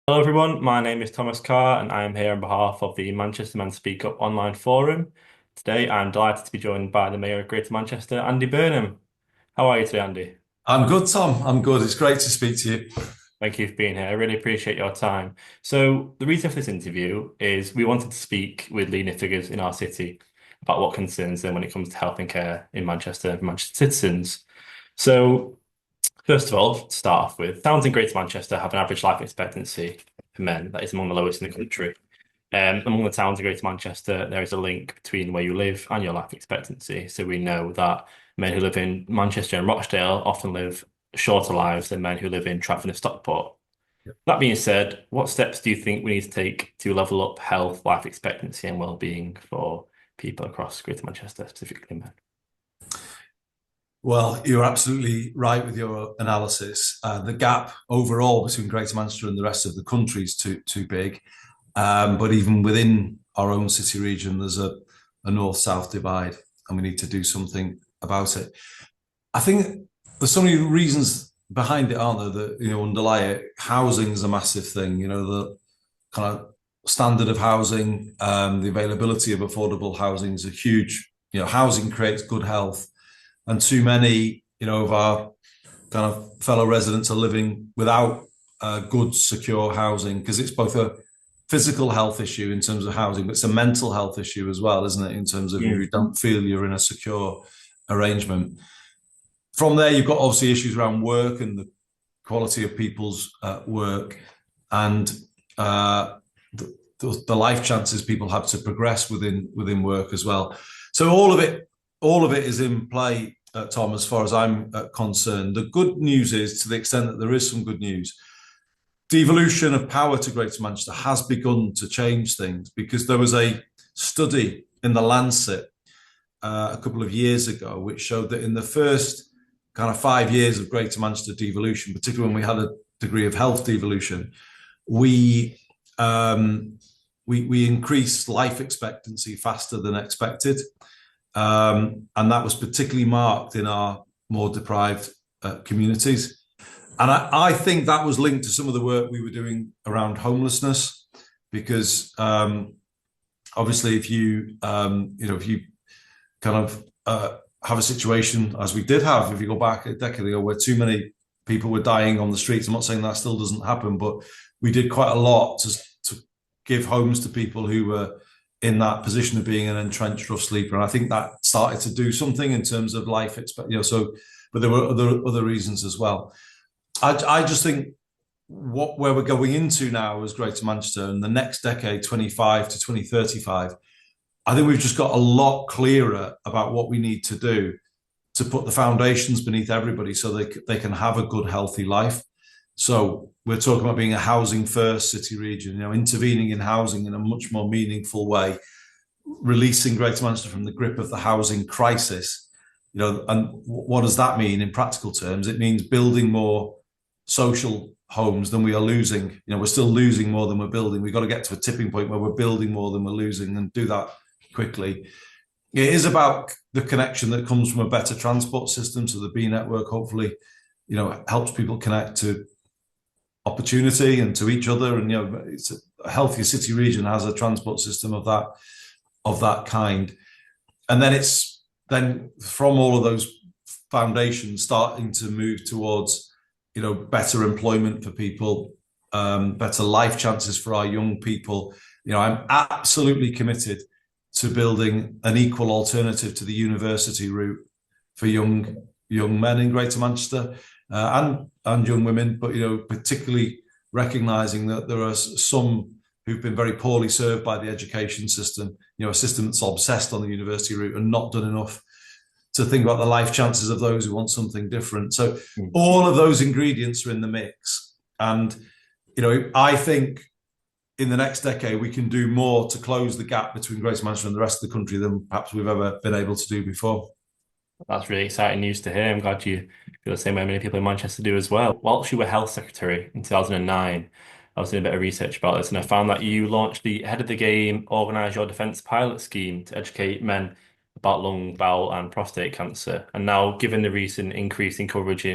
Hello everyone, my name is Thomas Carr and I am here on behalf of the Manchester Men Speak Up online forum. Today I'm delighted to be joined by the Mayor of Greater Manchester, Andy Burnham. How are you today, Andy? I'm good, Tom. I'm good. It's great to speak to you. Thank you for being here. I really appreciate your time. So the reason for this interview is we wanted to speak with leading figures in our city about what concerns them when it comes to health and care in Manchester and Manchester citizens. So first of all, to start off with, towns in Greater Manchester have an average life expectancy for men that is among the lowest in the country. Among the towns in Greater Manchester, there is a link between where you live and your life expectancy. So we know that men who live in Manchester and Rochdale often live shorter lives than men who live in Trafford and Stockport. That being said, what steps do you think we need to take to level up health, life expectancy, and well-being for people across Greater Manchester, specifically men? Well, you're absolutely right with your analysis. The gap overall between Greater Manchester and the rest of the country is too big. But even within our own city region, there's a north-south divide, and we need to do something about it. I think there's so many reasons behind it, aren't there? That underlie it. Housing is a massive thing. The kind of standard of housing, the availability of affordable housing is a huge. Housing creates good health, and too many, of our kind of fellow residents are living without good, secure housing because it's both a physical health issue in terms of housing, but it's a mental health issue as well, isn't it? In terms of you don't feel you're in a secure arrangement. From there, you've got obviously issues around work and the quality of people's work and the life chances people have to progress within work as well. So all of it is in play, Tom, as far as I'm concerned. The good news is, to the extent that there is some good news, devolution of power to Greater Manchester has begun to change things because there was a study in the Lancet a couple of years ago which showed that in the first kind of 5 years of Greater Manchester devolution, particularly when we had a degree of health devolution, we we increased life expectancy faster than expected. And that was particularly marked in our more deprived communities. And I think that was linked to some of the work we were doing around homelessness, because obviously, if you kind of have a situation as we did have, if you go back a decade ago, where too many people were dying on the streets. I'm not saying that still doesn't happen, but we did quite a lot to give homes to people who were in that position of being an entrenched rough sleeper. And I think that started to do something in terms of life expect, so, but there were other reasons as well. I just think where we're going into now as Greater Manchester in the next decade, 25 to 2035, I think we've just got a lot clearer about what we need to do to put the foundations beneath everybody so they can have a good, healthy life. So we're talking about being a housing first city region, intervening in housing in a much more meaningful way, releasing Greater Manchester from the grip of the housing crisis. And what does that mean in practical terms? It means building more social homes than we are losing. We're still losing more than we're building. We've got to get to a tipping point where we're building more than we're losing, and do that quickly. It is about the connection that comes from a better transport system. So the B network hopefully, helps people connect to opportunity and to each other. And it's a healthier city region has a transport system of that kind. And then it's then from all of those foundations starting to move towards better employment for people, better life chances for our young people. I'm absolutely committed to building an equal alternative to the university route for young men in Greater Manchester, and young women, but particularly recognising that there are some who've been very poorly served by the education system, a system that's obsessed on the university route and not done enough to think about the life chances of those who want something different. So all of those ingredients are in the mix. And, I think in the next decade, we can do more to close the gap between Greater Manchester and the rest of the country than perhaps we've ever been able to do before. That's really exciting news to hear. I'm glad you feel the same way many people in Manchester do as well. Whilst you were Health Secretary in 2009, I was doing a bit of research about this and I found that you launched the Ahead of the Game Organise Your Defence pilot scheme to educate men about lung, bowel, and prostate cancer. And now, given the recent increase in coverage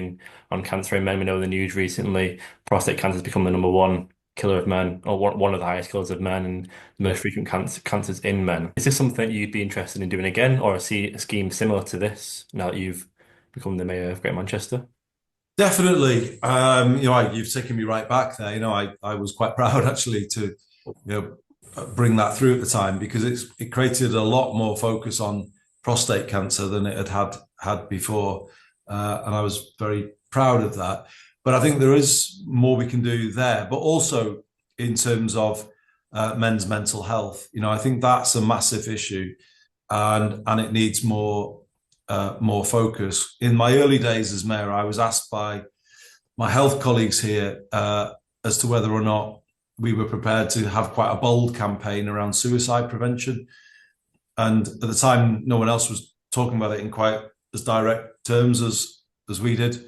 on cancer in men, we know in the news recently, prostate cancer has become the number one killer of men, or one of the highest killers of men, and the most frequent cancers in men. Is this something that you'd be interested in doing again, or see a scheme similar to this now that you've become the mayor of Greater Manchester? Definitely. You've taken me right back there. I was quite proud actually to, bring that through at the time because it created a lot more focus on prostate cancer than it had before, and I was very proud of that. But I think there is more we can do there, but also in terms of men's mental health. I think that's a massive issue, and it needs more focus. In my early days as mayor, I was asked by my health colleagues here as to whether or not we were prepared to have quite a bold campaign around suicide prevention. And at the time, no one else was talking about it in quite as direct terms as we did.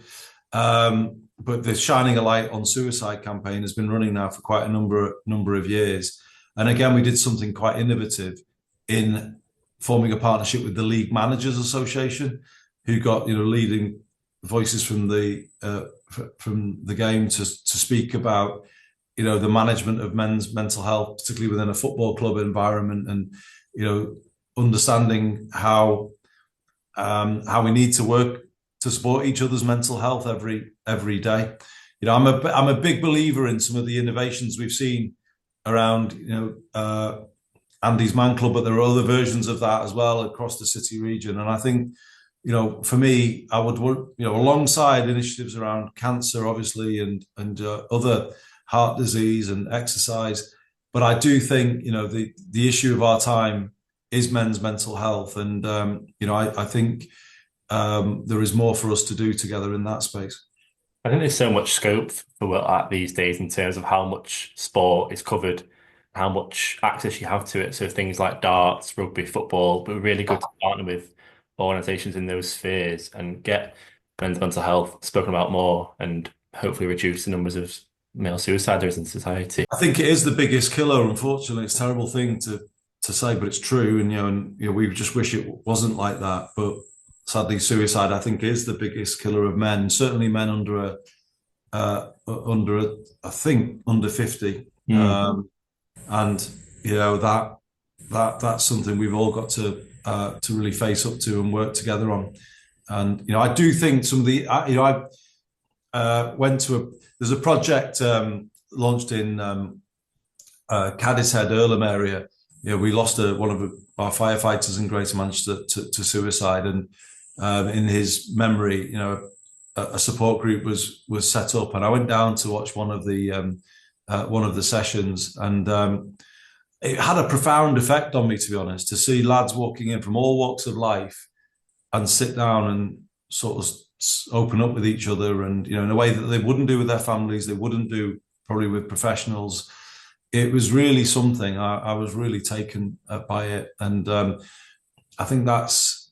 But the Shining a Light on Suicide campaign has been running now for quite a number of years. And again, we did something quite innovative in forming a partnership with the League Managers Association, who got leading voices from the game to speak about the management of men's mental health, particularly within a football club environment, and understanding how we need to work to support each other's mental health every day. I'm a big believer in some of the innovations we've seen around Andy's Man Club, but there are other versions of that as well across the city region. And I think, for me, I would work, alongside initiatives around cancer, obviously, and other heart disease and exercise. But I do think, the issue of our time is men's mental health. And, I think there is more for us to do together in that space. I think there's so much scope for what at these days in terms of how much sport is covered, how much access you have to it. So things like darts, rugby, football, but really good to partner with organisations in those spheres and get men's mental health spoken about more and hopefully reduce the numbers of male suicide there is in society. I think it is the biggest killer, unfortunately. It's a terrible thing to say, but it's true. And we just wish it wasn't like that. But sadly, suicide, I think, is the biggest killer of men. Certainly, men under I think under 50. And that's something we've all got to really face up to and work together on. And I do think some of the I went to there's a project launched in Cadishead, Earlham area. We lost one of our firefighters in Greater Manchester to suicide, and in his memory, a support group was set up, and I went down to watch one of the sessions, and it had a profound effect on me, to be honest, to see lads walking in from all walks of life and sit down and sort of open up with each other, and in a way that they wouldn't do with their families, they wouldn't do probably with professionals. It was really something. I was really taken by it, and I think that's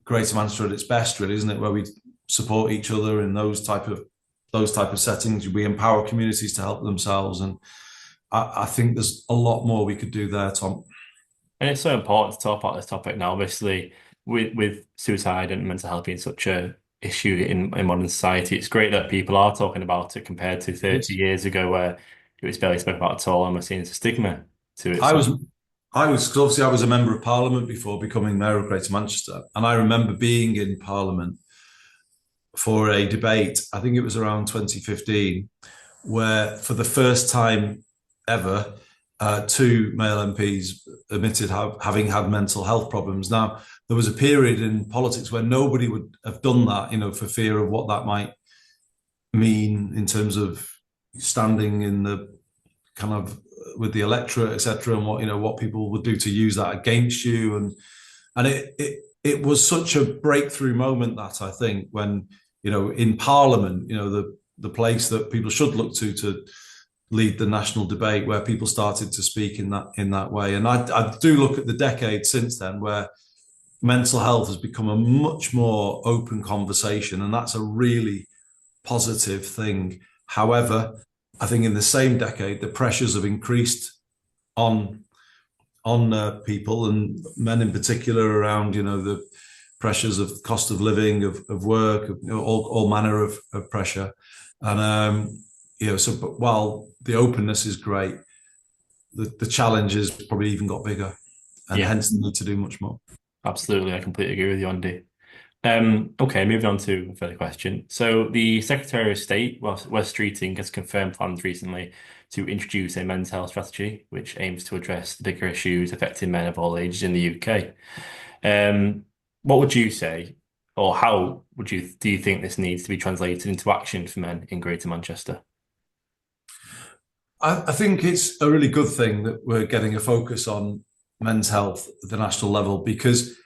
Greater Manchester at its best, really, isn't it? Where we support each other in those type of settings. We empower communities to help themselves, and I think there's a lot more we could do there, Tom. And it's so important to talk about this topic now, obviously, with suicide and mental health being such a issue in modern society. It's great that people are talking about it compared to 30 years ago, where it was barely spoken about at all, and we're seeing a stigma to it. Cause obviously I was a member of Parliament before becoming Mayor of Greater Manchester, and I remember being in Parliament for a debate, I think it was around 2015, where for the first time ever, two male MPs admitted having had mental health problems. Now, there was a period in politics where nobody would have done that, for fear of what that might mean in terms of standing in the kind of with the electorate, etc., and what people would do to use that against you, and it was such a breakthrough moment, that I think, when in Parliament, the place that people should look to lead the national debate, where people started to speak in that way. And I do look at the decade since then, where mental health has become a much more open conversation, and that's a really positive thing. However, I think in the same decade, the pressures have increased on people, and men in particular, around the pressures of cost of living, of work, of all manner of pressure. And So but while the openness is great, the challenge has probably even got bigger, and Yeah, hence the need to do much more. absolutely. I completely agree with you, Andy. Okay, moving on to a further question. So the Secretary of State, Wes Streeting, has confirmed plans recently to introduce a men's health strategy, which aims to address the bigger issues affecting men of all ages in the UK. What would you say, or how would you do you think this needs to be translated into action for men in Greater Manchester? I think it's a really good thing that we're getting a focus on men's health at the national level, because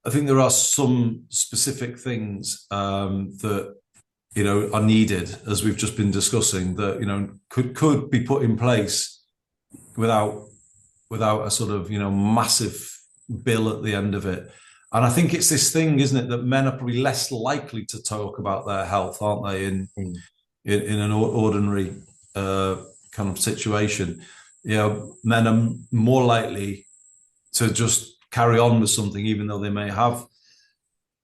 I think there are some specific things that are needed, as we've just been discussing, that could be put in place without a sort of massive bill at the end of it. And I think it's this thing, isn't it, that men are probably less likely to talk about their health, aren't they, Mm. in an ordinary kind of situation. Men are more likely to just carry on with something, even though they may have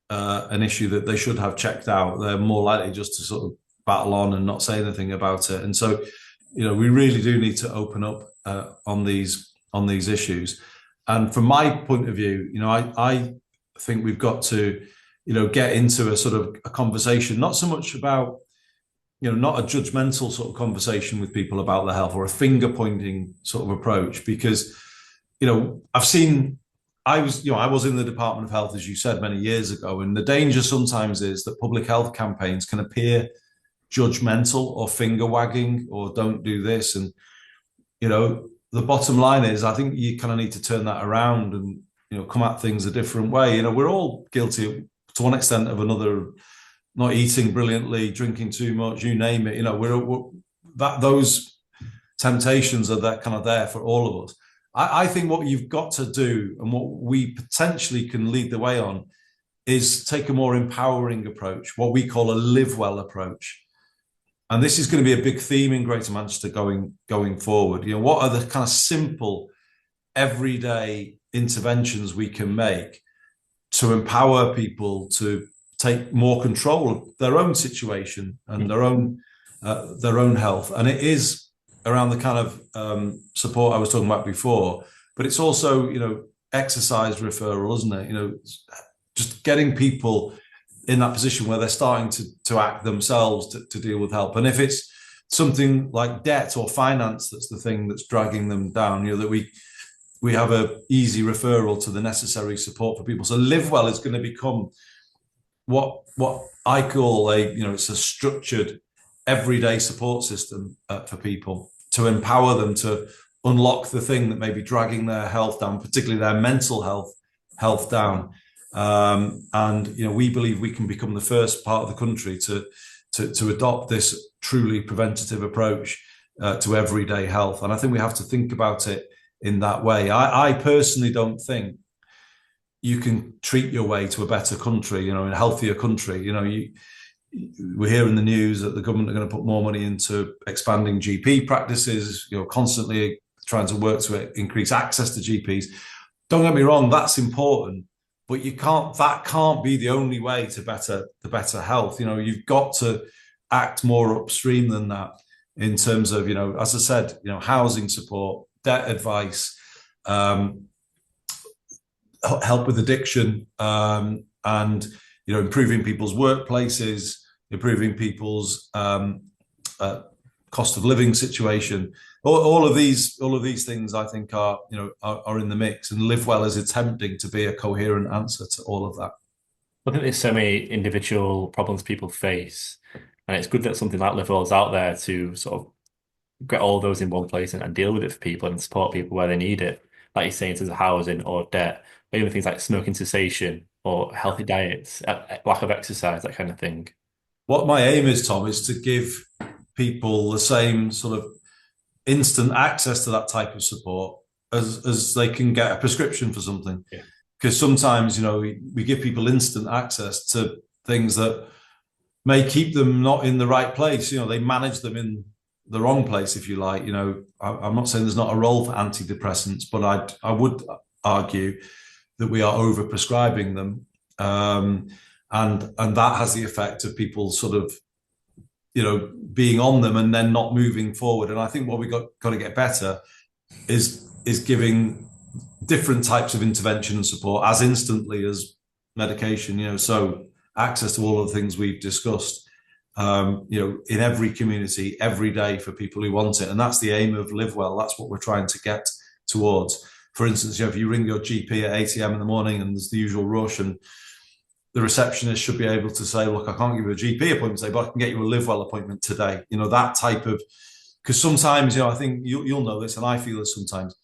an issue that they should have checked out. They're more likely just to sort of battle on and not say anything about it. And so, we really do need to open up on these issues. And from my point of view, I think we've got to, get into a sort of a conversation, not so much about, not a judgmental sort of conversation with people about their health, or a finger pointing sort of approach, because, I was in the Department of Health, as you said, many years ago, and the danger sometimes is that public health campaigns can appear judgmental or finger wagging or don't do this. And, the bottom line is, I think you kind of need to turn that around and, come at things a different way. We're all guilty to one extent of another, not eating brilliantly, drinking too much, you name it. We're that those temptations are that kind of there for all of us. I think what you've got to do, and what we potentially can lead the way on, is take a more empowering approach, what we call a live well approach. And this is going to be a big theme in Greater Manchester going forward. What are the kind of simple, everyday interventions we can make to empower people to take more control of their own situation and their own health? And it is around the kind of support I was talking about before, but it's also, exercise referral, isn't it? Just getting people in that position where they're starting to act themselves to deal with help. And if it's something like debt or finance that's the thing that's dragging them down, that we have a easy referral to the necessary support for people. So Live Well is going to become what I call it's a structured everyday support system for people, to empower them to unlock the thing that may be dragging their health down, particularly their mental health down. And we believe we can become the first part of the country to adopt this truly preventative approach to everyday health. And I think we have to think about it in that way. I personally don't think you can treat your way to a better country, in a healthier country. We're hearing the news that the government are going to put more money into expanding GP practices, constantly trying to work to increase access to GPs. Don't get me wrong, that's important, but that can't be the only way to better health. You've got to act more upstream than that, in terms of, as I said, housing support, debt advice, help with addiction, and improving people's workplaces, improving people's cost of living situation. All of these things, I think, are in the mix, and Live Well is attempting to be a coherent answer to all of that. I think there's so many individual problems people face, and it's good that something like Live Well is out there to sort of get all those in one place and deal with it for people and support people where they need it. Like you're saying, in terms of housing or debt, or even things like smoking cessation or healthy diets, lack of exercise, that kind of thing. What my aim is, Tom, is to give people the same sort of instant access to that type of support as they can get a prescription for something. Yeah. Because sometimes, we give people instant access to things that may keep them not in the right place. They manage them in the wrong place, if you like. I'm not saying there's not a role for antidepressants, but I would argue that we are over prescribing them, and that has the effect of people sort of being on them and then not moving forward. And I think what we got to get better is giving different types of intervention and support as instantly as medication. So access to all of the things we've discussed, in every community, every day for people who want it. And that's the aim of Live Well. That's what we're trying to get towards. For instance, if you ring your GP at 8 a.m. in the morning and there's the usual rush, and the receptionist should be able to say, look, I can't give you a GP appointment today, but I can get you a Live Well appointment today. That type of, because sometimes, I think you'll know this, and I feel this sometimes.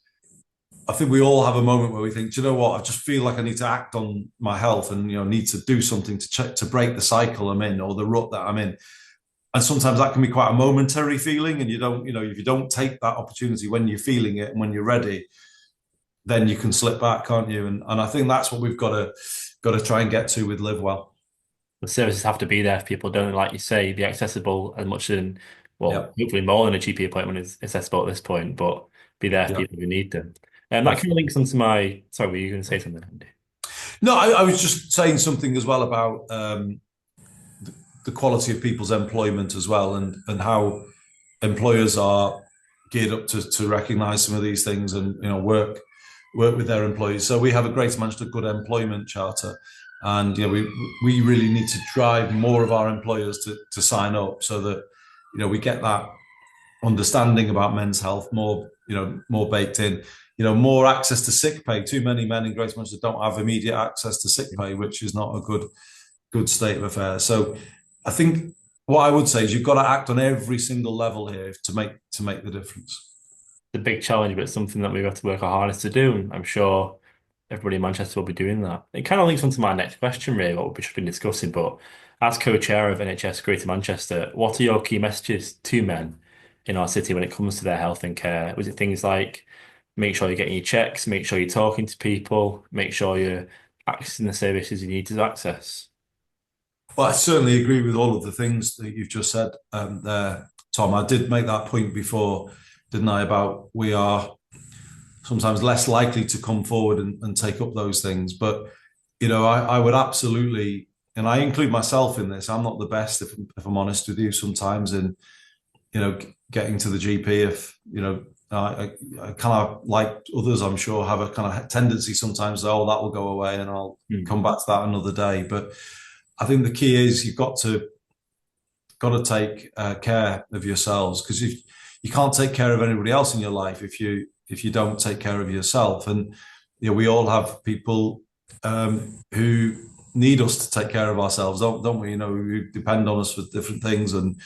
I think we all have a moment where we think, do you know what? I just feel like I need to act on my health and, need to do something to break the cycle I'm in or the rut that I'm in. And sometimes that can be quite a momentary feeling. And if you don't take that opportunity when you're feeling it and when you're ready, then you can slip back, can't you? And I think that's what we've got to try and get to with Live Well. The services have to be there for people, don't they? Like you say, be accessible as much in, well, Yeah. hopefully more than a GP appointment is accessible at this point, but be there for Yeah. people who need them. And that kind of links onto my, sorry, were you going to say something, Andy? No, I was just saying something as well about the quality of people's employment as well, and how employers are geared up to recognise some of these things and work with their employees. So we have a Greater Manchester Good Employment Charter, and we really need to drive more of our employers to sign up so that we get that understanding about men's health more baked in. More access to sick pay. Too many men in Greater Manchester don't have immediate access to sick pay, which is not a good state of affairs. So I think what I would say is you've got to act on every single level here to make the difference. It's a big challenge, but it's something that we've got to work our hardest to do. And I'm sure everybody in Manchester will be doing that. It kind of links onto my next question, really, what we've just been discussing. But as co-chair of NHS Greater Manchester, what are your key messages to men in our city when it comes to their health and care? Was it things like make sure you're getting your checks, make sure you're talking to people, make sure you're accessing the services you need to access? Well, I certainly agree with all of the things that you've just said there, Tom. I did make that point before, didn't I, about we are sometimes less likely to come forward and take up those things. But, I would absolutely, and I include myself in this, I'm not the best, if I'm honest with you, sometimes in, getting to the GP if, I kind of, like others, I'm sure, have a kind of tendency sometimes, that will go away and I'll come back to that another day. But I think the key is you've got to take care of yourselves, because you can't take care of anybody else in your life if you don't take care of yourself. And we all have people who need us to take care of ourselves, don't we? Who depend on us for different things, and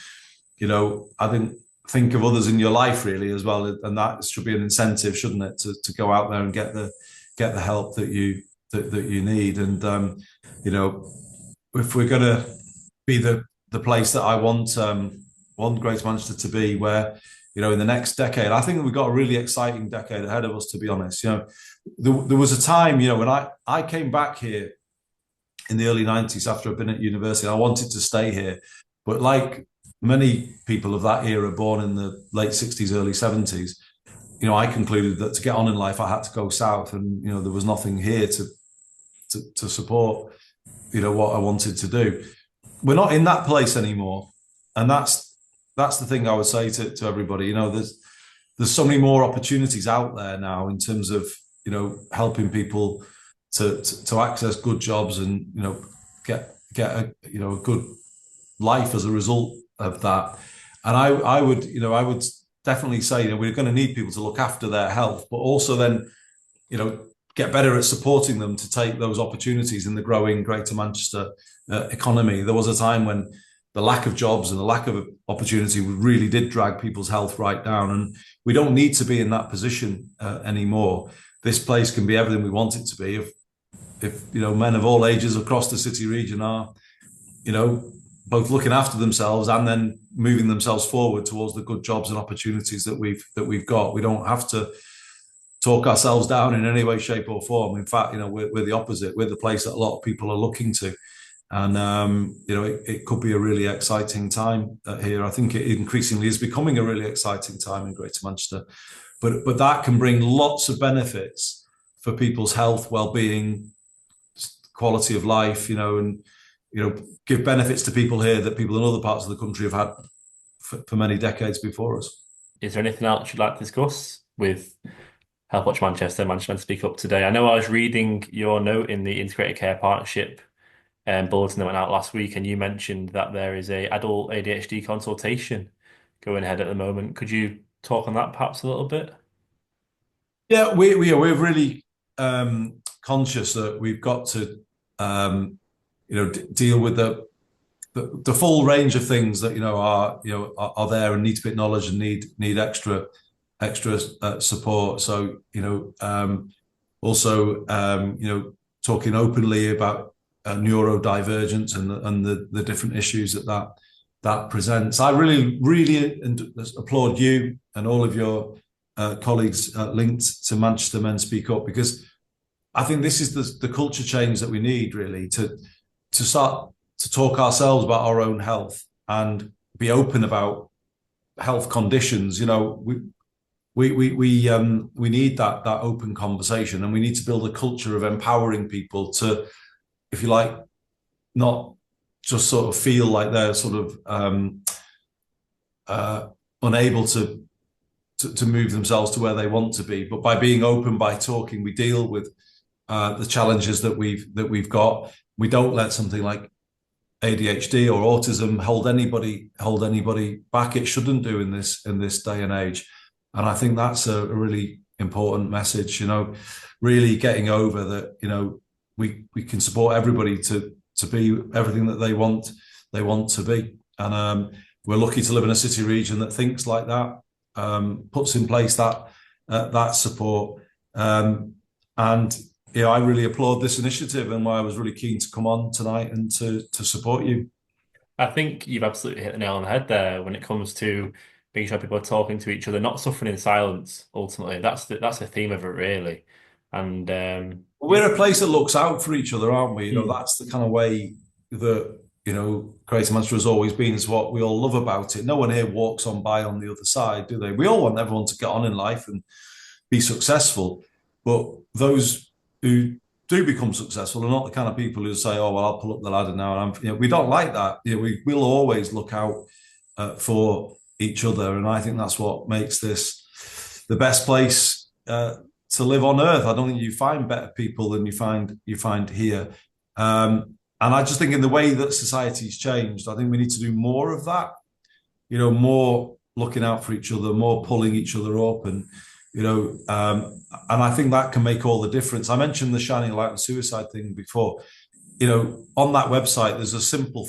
I think of others in your life really as well, and that should be an incentive, shouldn't it, to go out there and get the help that you need. And if we're going to be the place that I want Greater Manchester to be, where in the next decade, I think we've got a really exciting decade ahead of us, to be honest. There was a time when I came back here in the early 90s after I'd been at university. I wanted to stay here, but like many people of that era born in the late 60s, early 70s, I concluded that to get on in life I had to go south, and there was nothing here to support what I wanted to do. We're not in that place anymore, and that's the thing I would say to everybody. There's so many more opportunities out there now in terms of helping people to access good jobs and get a good life as a result of that. And I would definitely say we're going to need people to look after their health, but also then get better at supporting them to take those opportunities in the growing Greater Manchester economy. There was a time when the lack of jobs and the lack of opportunity really did drag people's health right down, and we don't need to be in that position anymore. This place can be everything we want it to be if men of all ages across the city region are both looking after themselves and then moving themselves forward towards the good jobs and opportunities that we've got. We don't have to talk ourselves down in any way, shape, or form. In fact, we're the opposite. We're the place that a lot of people are looking to, and it could be a really exciting time here. I think it increasingly is becoming a really exciting time in Greater Manchester, but that can bring lots of benefits for people's health, well-being, quality of life, and give benefits to people here that people in other parts of the country have had for many decades before us. Is there anything else you'd like to discuss with Health Watch Manchester, Manchester Men Speak Up today? I know I was reading your note in the Integrated Care Partnership bulletin that went out last week, and you mentioned that there is a adult ADHD consultation going ahead at the moment. Could you talk on that perhaps a little bit? Yeah, we're really conscious that we've got to deal with the full range of things that are there and need to be acknowledged and need extra support. So also talking openly about neurodivergence and the different issues that presents. I really applaud you and all of your colleagues linked to Manchester Men Speak Up, because I think this is the culture change that we need, really, to start to talk ourselves about our own health and be open about health conditions. We need that open conversation, and we need to build a culture of empowering people to, if you like, not just sort of feel like they're sort of unable to move themselves to where they want to be, but by being open, by talking, we deal with the challenges that we've got. We don't let something like ADHD or autism hold anybody back. It shouldn't do in this day and age, and I think that's a really important message. Really getting over that. We can support everybody to be everything that they want to be, and we're lucky to live in a city region that thinks like that. Puts in place that support, and I really applaud this initiative, and why I was really keen to come on tonight and to support you. I think you've absolutely hit the nail on the head there when it comes to making sure people are talking to each other, not suffering in silence. Ultimately, that's the theme of it, really. And we're a place that looks out for each other, aren't we? That's the kind of way that Greater Manchester has always been. Is what we all love about it. No one here walks on by on the other side, do they? We all want everyone to get on in life and be successful, but those who do become successful are not the kind of people who say, "Oh, well, I'll pull up the ladder now." And we don't like that. We will always look out for each other, and I think that's what makes this the best place to live on earth. I don't think you find better people than you find here. And I just think in the way that society's changed, I think we need to do more of that, more looking out for each other, more pulling each other up. And I think that can make all the difference. I mentioned the shining light on suicide thing before. On that website, there's a simple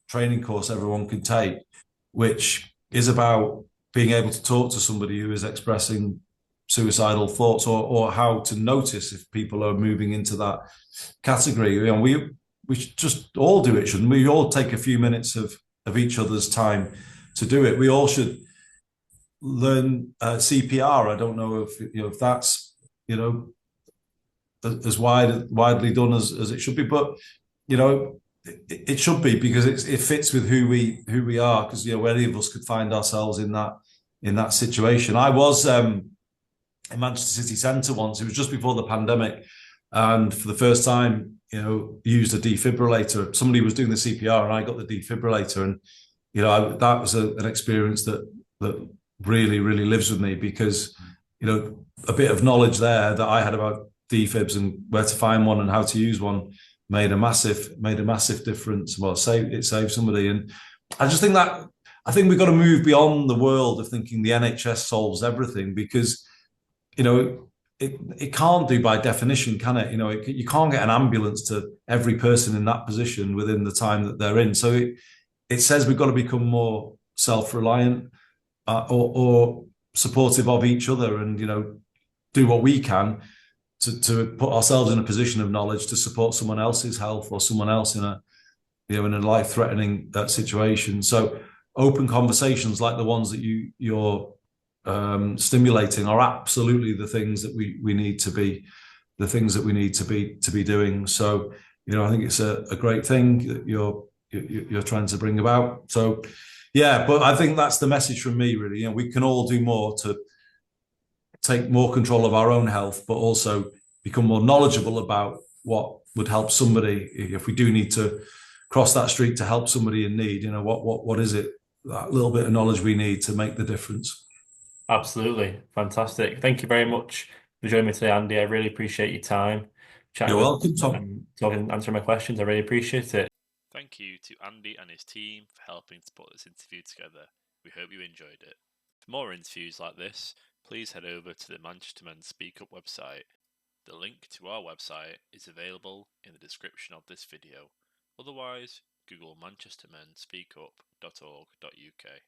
training course everyone can take, which is about being able to talk to somebody who is expressing suicidal thoughts, or how to notice if people are moving into that category. We should just all do it, shouldn't we? We all take a few minutes of each other's time to do it. We all should learn CPR. I don't know if that's as widely done as it should be, but it should be, because it fits with who we are. Because any of us could find ourselves in that situation. I was in Manchester City Centre once. It was just before the pandemic, and for the first time, used a defibrillator. Somebody was doing the CPR, and I got the defibrillator, and that was an experience that really, really lives with me, because a bit of knowledge there that I had about defibs and where to find one and how to use one made a massive difference. Well, it saved somebody, and I think we've got to move beyond the world of thinking the NHS solves everything, because it can't do by definition, can it? You can't get an ambulance to every person in that position within the time that they're in. So it says we've got to become more self-reliant or supportive of each other, and do what we can to put ourselves in a position of knowledge to support someone else's health, or someone else in a life-threatening situation. So open conversations like the ones that you're stimulating are absolutely the things that we need to be doing. So I think it's a great thing that you're trying to bring about. So yeah, but I think that's the message from me, really. We can all do more to take more control of our own health, but also become more knowledgeable about what would help somebody if we do need to cross that street to help somebody in need. What is it that little bit of knowledge we need to make the difference. Absolutely. Fantastic. Thank you very much for joining me today, Andy. I really appreciate your time, chatting You're with welcome, Tom. talking, answering my questions. I really appreciate it. Thank you to Andy and his team for helping to put this interview together. We hope you enjoyed it. For more interviews like this, please head over to the Manchester Men Speak Up website. The link to our website is available in the description of this video. Otherwise, Google manchestermenspeakup.org.uk.